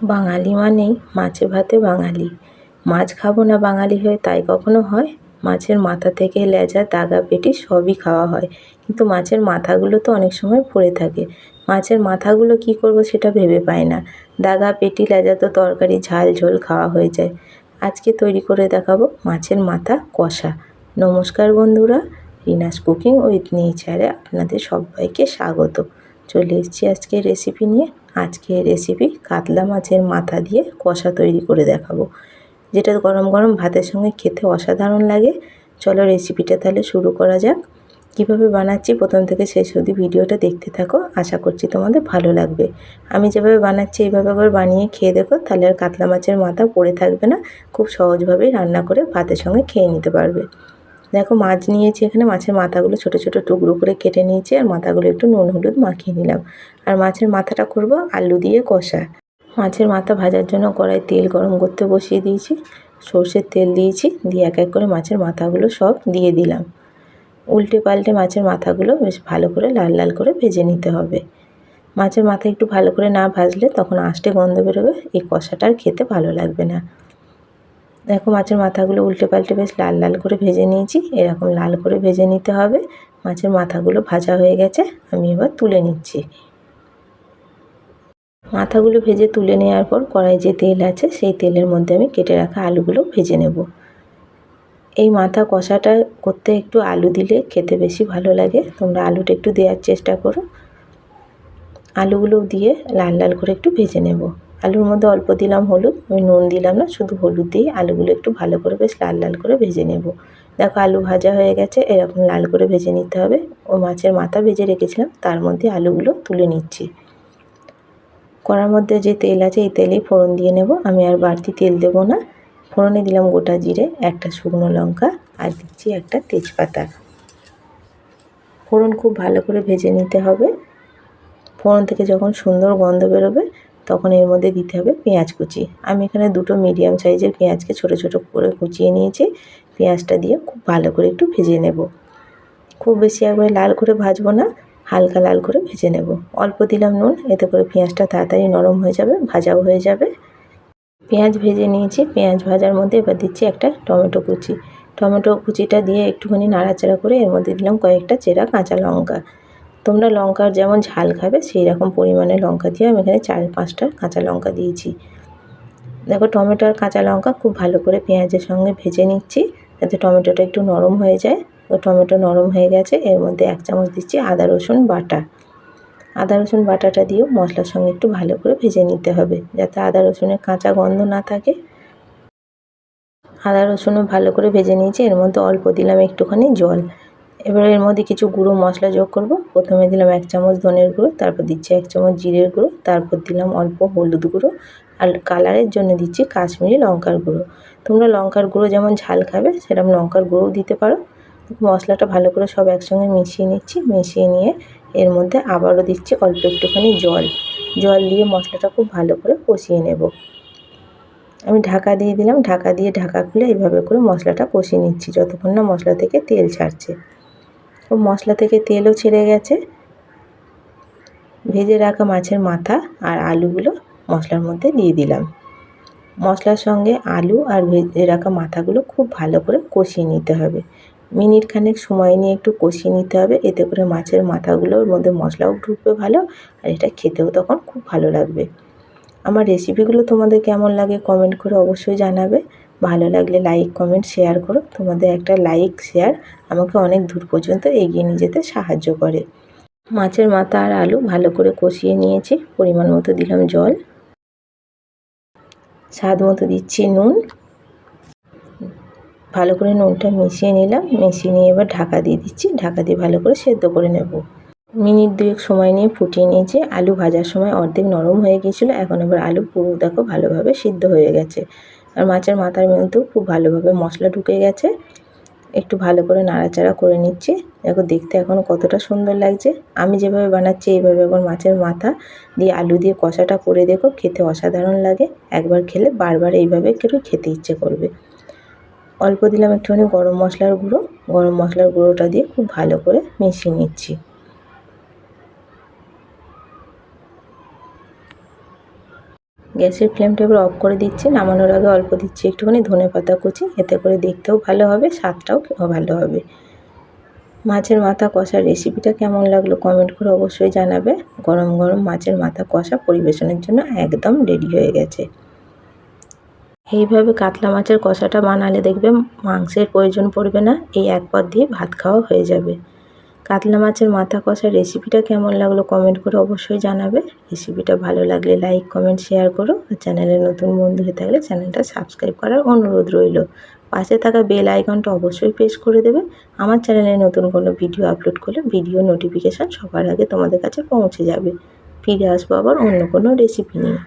বাঙালি মানেই মাছে ভাতে বাঙালি। মাছ খাবো না বাঙালি হয়ে তাই কখনো হয়? মাছের মাথা থেকে লেজা দাগা পেটি সবই খাওয়া হয়, কিন্তু মাছের মাথাগুলো তো অনেক সময় পড়ে থাকে। মাছের মাথাগুলো কি করব সেটা ভেবে পাই না। দাগা পেটি লেজা তো তরকারি ঝাল ঝোল খাওয়া হয়ে যায়। আজকে তৈরি করে দেখাবো মাছের মাথা কষা। নমস্কার বন্ধুরা, রিনাস কুকিং উইথ নেচারে আপনাদের সবাইকে স্বাগত। চলে এসেছি আজকের রেসিপি নিয়ে। আজকের রেসিপি কাতলা মাছের মাথা দিয়ে কষা তৈরি করে দেখাবো, যেটা গরম গরম ভাতের সঙ্গে খেতে অসাধারণ লাগে। চলো রেসিপিটা তাহলে শুরু করা যাক। কীভাবে বানাচ্ছি প্রথম থেকে শেষ অবধি ভিডিওটা দেখতে থাকো, আশা করছি তোমাদের ভালো লাগবে। আমি যেভাবে বানাচ্ছি এইভাবে একবার বানিয়ে খেয়ে দেখো, তাহলে আর কাতলা মাছের মাথা পড়ে থাকবে না। খুব সহজভাবেই রান্না করে ভাতের সঙ্গে খেয়ে নিতে পারবে। দেখো মাছ নিয়েছি, এখানে মাছের মাথাগুলো ছোট ছোট টুকরো করে কেটে নিয়েছি, আর মাথাগুলো একটু নুন হলুদ মাখিয়ে নিলাম। আর মাছের মাথাটা করব আলু দিয়ে কষা। মাছের মাথা ভাজার জন্য কড়াই তেল গরম করতে বসিয়ে দিয়েছি, সর্ষের তেল দিয়েছি, দিয়ে এক এক করে মাছের মাথাগুলো সব দিয়ে দিলাম। উল্টে পাল্টে মাছের মাথাগুলো বেশ ভালো করে লাল লাল করে ভেজে নিতে হবে। মাছের মাথা একটু ভালো করে না ভাজলে তখন আষ্টে গন্ধ বেরোবে, এই কষাটা আর খেতে ভালো লাগবে না। দেখো মাছের মাথাগুলো উল্টে পাল্টে বেশ লাল লাল করে ভেজে নিয়েছি, এরকম লাল করে ভেজে নিতে হবে। মাছের মাথাগুলো ভাজা হয়ে গেছে, আমি এবার তুলে নিচ্ছি। মাথাগুলো ভেজে তুলে নেওয়ার পর কড়াই যে তেল আছে সেই তেলের মধ্যে আমি কেটে রাখা আলুগুলো ভেজে নেব। এই মাথা কষাটা করতে একটু আলু দিলে খেতে বেশি ভালো লাগে, তোমরা আলুটা একটু দেওয়ার চেষ্টা করো। আলুগুলো দিয়ে লাল লাল করে একটু ভেজে নেব। আলুর মধ্যে অল্প দিলাম হলুদ, আমি নুন দিলাম না, শুধু হলুদ দিয়ে আলুগুলো একটু ভালো করে বেশ লাল লাল করে ভেজে নেব। দেখো আলু ভাজা হয়ে গেছে, এরকম লাল করে ভেজে নিতে হবে। ও মাছের মাথা ভেজে রেখেছিলাম তার মধ্যে আলুগুলো তুলে নিচ্ছি। কড়ার মধ্যে যে তেল আছে এই তেলেই ফোড়ন দিয়ে নেব, আমি আর বাড়তি তেল দেব না। ফোড়নে দিলাম গোটা জিরে, একটা শুকনো লঙ্কা, আর দিচ্ছি একটা তেজপাতা। ফোড়ন খুব ভালো করে ভেজে নিতে হবে। ফোড়ন থেকে যখন সুন্দর গন্ধ বেরোবে তখন এর মধ্যে দিতে হবে পেঁয়াজ কুচি। আমি এখানে দুটো মিডিয়াম সাইজের পেঁয়াজকে ছোট ছোট করে কুচিয়ে নিয়েছি। পেঁয়াজটা দিয়ে খুব ভালো করে একটু ভেজে নেব। খুব বেশি একবারে লাল করে ভাজবো না, হালকা লাল করে ভেজে নেব। অল্প দিলাম নুন, এতে করে পেঁয়াজটা তাড়াতাড়ি নরম হয়ে যাবে, ভাজাও হয়ে যাবে। পেঁয়াজ ভেজে নিয়েছি, পেঁয়াজ ভাজার মধ্যে এবার দিচ্ছি একটা টমেটো কুচি। টমেটো কুচিটা দিয়ে একটুখানি নাড়াচাড়া করে এর মধ্যে দিলাম কয়েকটা চেরা কাঁচা লঙ্কা। তোমরা লঙ্কার যেমন ঝাল খাবে সেই রকম পরিমাণে লঙ্কা দিয়ে আমি এখানে 4-5টা কাঁচা লঙ্কা দিয়েছি। দেখো টমেটো আর কাঁচা লঙ্কা খুব ভালো করে পেঁয়াজের সঙ্গে ভেজে নিচ্ছি, যাতে টমেটোটা একটু নরম হয়ে যায়। তো টমেটো নরম হয়ে গেছে, এর মধ্যে 1 চামচ দিচ্ছি আদা রসুন বাটা। আদা রসুন বাটাটা দিয়েও মশলার সঙ্গে একটু ভালো করে ভেজে নিতে হবে, যাতে আদা রসুনের কাঁচা গন্ধ না থাকে। আদা রসুনও ভালো করে ভেজে নিয়েছি, এর মধ্যে অল্প দিলাম একটুখানি জল। এবার এর মধ্যে কিছু গুঁড়ো মশলা যোগ করব। প্রথমে দিলাম 1 চামচ ধনের গুঁড়ো, তারপর দিচ্ছি 1 চামচ জিরের গুঁড়ো, তারপর দিলাম অল্প হলুদ গুঁড়ো, আর কালারের জন্য দিচ্ছি কাশ্মীরি লঙ্কার গুঁড়ো। তোমরা লঙ্কার গুঁড়ো যেমন ঝাল খাবে সেরকম লঙ্কার গুঁড়োও দিতে পারো। মশলাটা ভালো করে সব একসঙ্গে মিশিয়ে নিচ্ছি। মিশিয়ে নিয়ে এর মধ্যে আবারও দিচ্ছি অল্প একটুখানি জল। জল দিয়ে মশলাটা খুব ভালো করে কষিয়ে নেব। আমি ঢাকা দিয়ে দিলাম, ঢাকা দিয়ে ঢাকা খুলে এইভাবে করে মশলাটা কষিয়ে নিচ্ছি যতক্ষণ না মশলা থেকে তেল ছাড়ছে। ও মশলা থেকে তেলও ছেড়ে গেছে। ভেজে রাখা মাছের মাথা আর আলুগুলো মশলার মধ্যে দিয়ে দিলাম। মশলার সঙ্গে আলু আর ভেজে রাখা মাথাগুলো খুব ভালো করে কষিয়ে নিতে হবে। মিনিট খানেক সময় নিয়ে একটু কষিয়ে নিতে হবে, এতে করে মাছের মাথাগুলোর মধ্যে মশলাও ঢুকবে ভালো, আর এটা খেতেও তখন খুব ভালো লাগবে। আমার রেসিপিগুলো তোমাদের কেমন লাগে কমেন্ট করে অবশ্যই জানাবে। ভালো লাগলে লাইক কমেন্ট শেয়ার করো। তোমাদের একটা লাইক শেয়ার আমাকে অনেক দূর পর্যন্ত এগিয়ে নিয়ে যেতে সাহায্য করে। মাছের মাথা আর আলু ভালো করে কষিয়ে নিয়েছি। পরিমাণ মতো দিলাম জল, স্বাদ মতো দিচ্ছি নুন। ভালো করে নুনটা মিশিয়ে নিলাম, মিশিয়ে নিয়ে এবার ঢাকা দিয়ে দিচ্ছি। ঢাকা দিয়ে ভালো করে সেদ্ধ করে নেব। মিনিট 2 সময় নিয়ে ফুটিয়ে নিয়েছি। আলু ভাজার সময় অর্ধেক নরম হয়ে গিয়েছিলো, এখন এবার আলু পুরো দেখো ভালোভাবে সিদ্ধ হয়ে গেছে। আর মাছের মাথার মধ্যেও খুব ভালোভাবে মশলা ঢুকে গেছে। একটু ভালো করে নাড়াচাড়া করে নিচ্ছি। দেখো দেখতে এখন কতটা সুন্দর লাগছে। আমি যেভাবে বানাচ্ছি এইভাবে একবার মাছের মাথা দিয়ে আলু দিয়ে কষাটা করে দেখো, খেতে অসাধারণ লাগে। একবার খেলে বারবার এইভাবে একটু খেতে ইচ্ছে করবে। অল্প দিলাম একটুখানি গরম মশলার গুঁড়ো। গরম মশলার গুঁড়োটা দিয়ে খুব ভালো করে মিশিয়ে নিচ্ছি। গ্যাসের ফ্লেমটা এবার অফ করে দিচ্ছি। নামানোর আগে অল্প দিচ্ছি একটুখানি ধনেপাতা কুচি, এতে করে দেখতেও ভালো হবে, স্বাদটাও ভালো হবে। মাছের মাথা কষার রেসিপিটা কেমন লাগলো কমেন্ট করে অবশ্যই জানাবে। গরম গরম মাছের মাথা কষা পরিবেশনের জন্য একদম রেডি হয়ে গেছে। এইভাবে কাতলা মাছের কষাটা বানালে দেখবে মাংসের প্রয়োজন পড়বে না, এই এক পদ দিয়ে ভাত খাওয়া হয়ে যাবে। কাতলা মাছের মাথা কষার রেসিপিটা কেমন লাগলো কমেন্ট করে অবশ্যই জানাবে। রেসিপিটা ভালো লাগলে লাইক কমেন্ট শেয়ার করো, আর চ্যানেলে নতুন বন্ধু হয়ে থাকলে চ্যানেলটা সাবস্ক্রাইব করার অনুরোধ রইল। পাশে থাকা বেল আইকনটা অবশ্যই প্রেস করে দেবে। আমার চ্যানেলে নতুন কোনো ভিডিও আপলোড করলে ভিডিও নোটিফিকেশান সবার আগে তোমাদের কাছে পৌঁছে যাবে। ফিরে আসবো আবার অন্য কোনো রেসিপি নিয়ে।